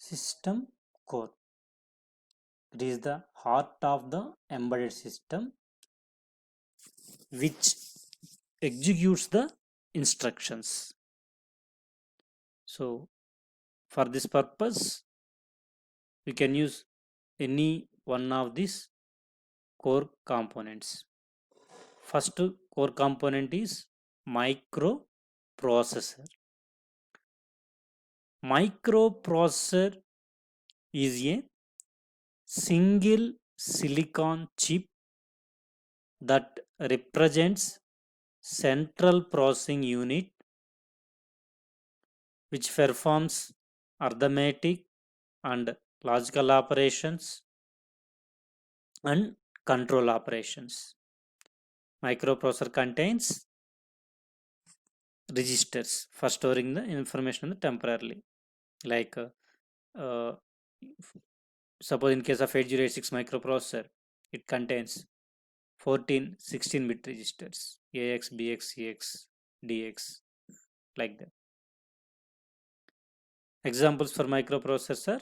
System core. It is the heart of the embedded system which executes the instructions. So for this purpose, we can use any one of these core components. First core component is microprocessor. Microprocessor is a single silicon chip that represents central processing unit which performs arithmetic and logical operations and control operations. Microprocessor contains registers for storing the information temporarily. Like uh, suppose in case of 8086 microprocessor, it contains 14 16-bit registers AX, BX, CX, DX, like that. Examples for microprocessor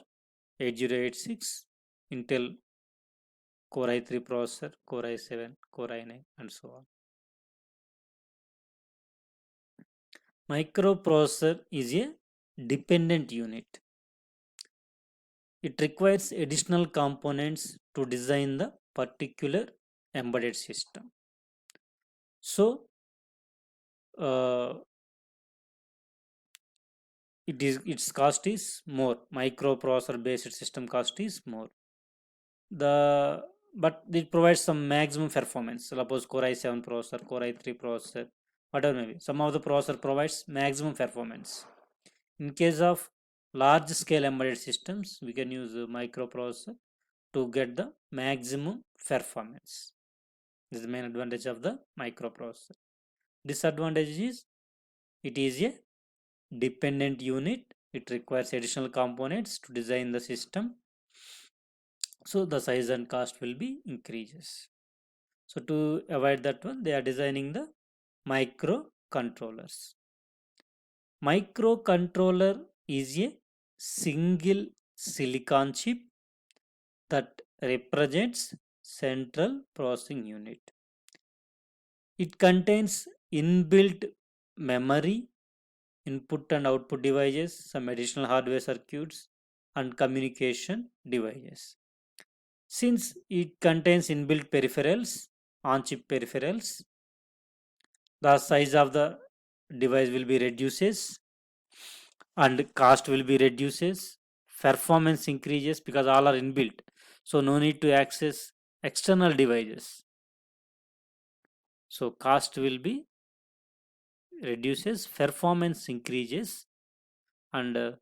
8086, Intel Core i3 processor, Core i7, Core i9, and so on. Microprocessor is a dependent unit. It requires additional components to design the particular embedded system. So, its cost is more. Microprocessor based system cost is more. But it provides some maximum performance. Suppose Core i7 processor, Core i3 processor, whatever maybe. Some of the processor provides maximum performance. In case of large scale embedded systems, we can use a microprocessor to get the maximum performance. This is the main advantage of the microprocessor. Disadvantage is it is a dependent unit. It requires additional components to design the system. So the size and cost will be increases. So to avoid that one, they are designing the microcontrollers. Microcontroller is a single silicon chip that represents central processing unit. It contains inbuilt memory, input and output devices, some additional hardware circuits, and communication devices. Since it contains inbuilt peripherals, on-chip peripherals, the size of the device will be reduces and cost will be reduces. Performance increases because all are inbuilt. So no need to access external devices. So cost will be reduces, performance increases, and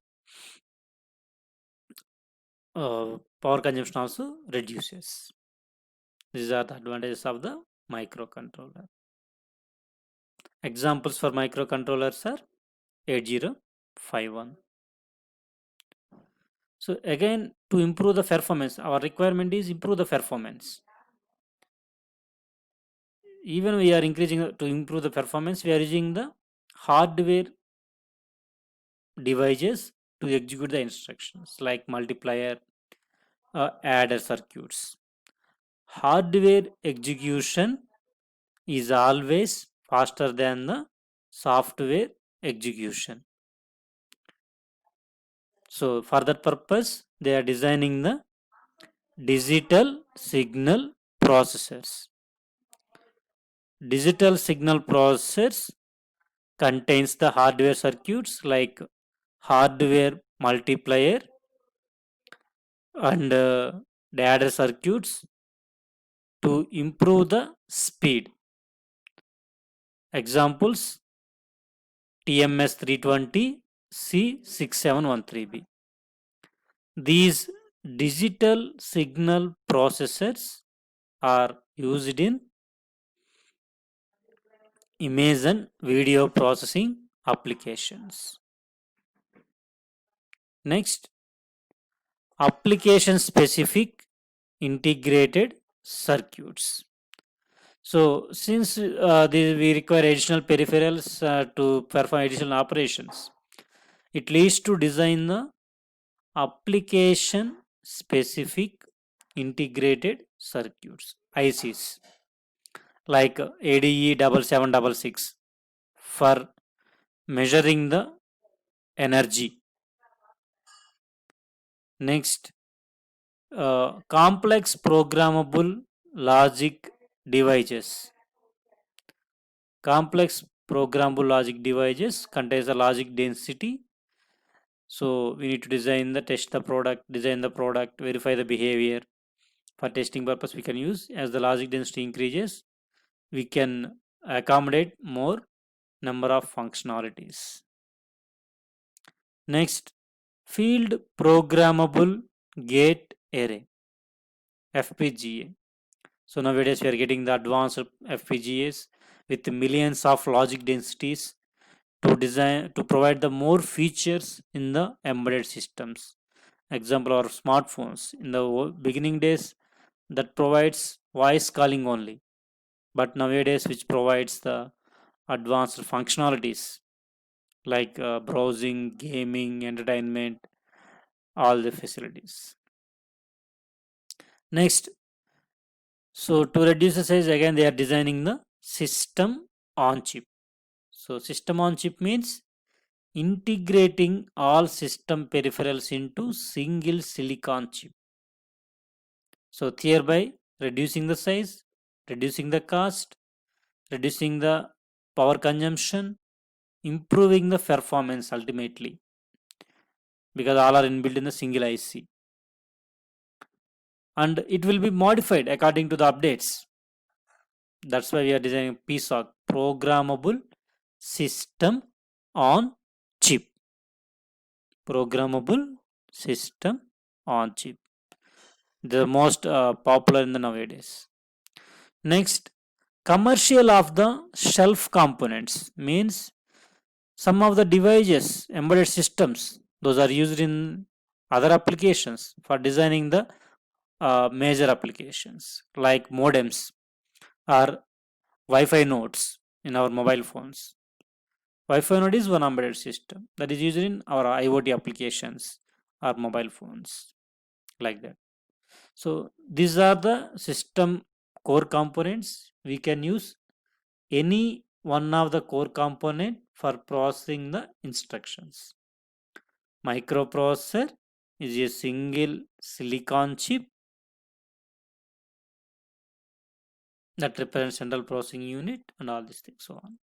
power consumption also reduces. These are the advantages of the microcontroller. Examples for microcontrollers are 8051. So again, to improve the performance, our requirement is improve the performance. Even we are increasing to improve the performance, we are using the hardware devices to execute the instructions like multiplier, adder circuits. Hardware execution is always faster than the software execution. So for that purpose, they are designing the digital signal processors. Digital signal processors contains the hardware circuits like hardware multiplier and the adder circuits to improve the speed. Examples TMS 320 C6713B. These digital signal processors are used in image and video processing applications. Next, application specific integrated circuits. So since we require additional peripherals to perform additional operations, it leads to design the application specific integrated circuits, ICs, like ADE 7766 for measuring the energy. Next, complex programmable logic devices. Complex programmable logic devices contains a logic density. So we need to test the product, design the product, verify the behavior. For testing purpose, we can use as the logic density increases, we can accommodate more number of functionalities. Next, field programmable gate array, FPGA. So nowadays we are getting the advanced FPGAs with millions of logic densities to provide the more features in the embedded systems. Example are smartphones. In the beginning days, that provides voice calling only, but nowadays which provides the advanced functionalities like browsing, gaming, entertainment, all the facilities. Next, so to reduce the size, again they are designing the system on chip. So system on chip means integrating all system peripherals into single silicon chip. So thereby reducing the size, reducing the cost, reducing the power consumption, improving the performance ultimately, because all are inbuilt in the single IC, and it will be modified according to the updates. That's why we are designing PSOC, programmable system on chip. Programmable system on chip, the most popular in the nowadays. Next, commercial of the shelf components means some of the devices, embedded systems, those are used in other applications for designing the major applications like modems or Wi-Fi nodes in our mobile phones. Wi-Fi node is one embedded system that is used in our IoT applications or mobile phones, like that. So these are the system core components. We can use any one of the core component for processing the instructions. Microprocessor is a single silicon chip that represents central processing unit and all these things, so on.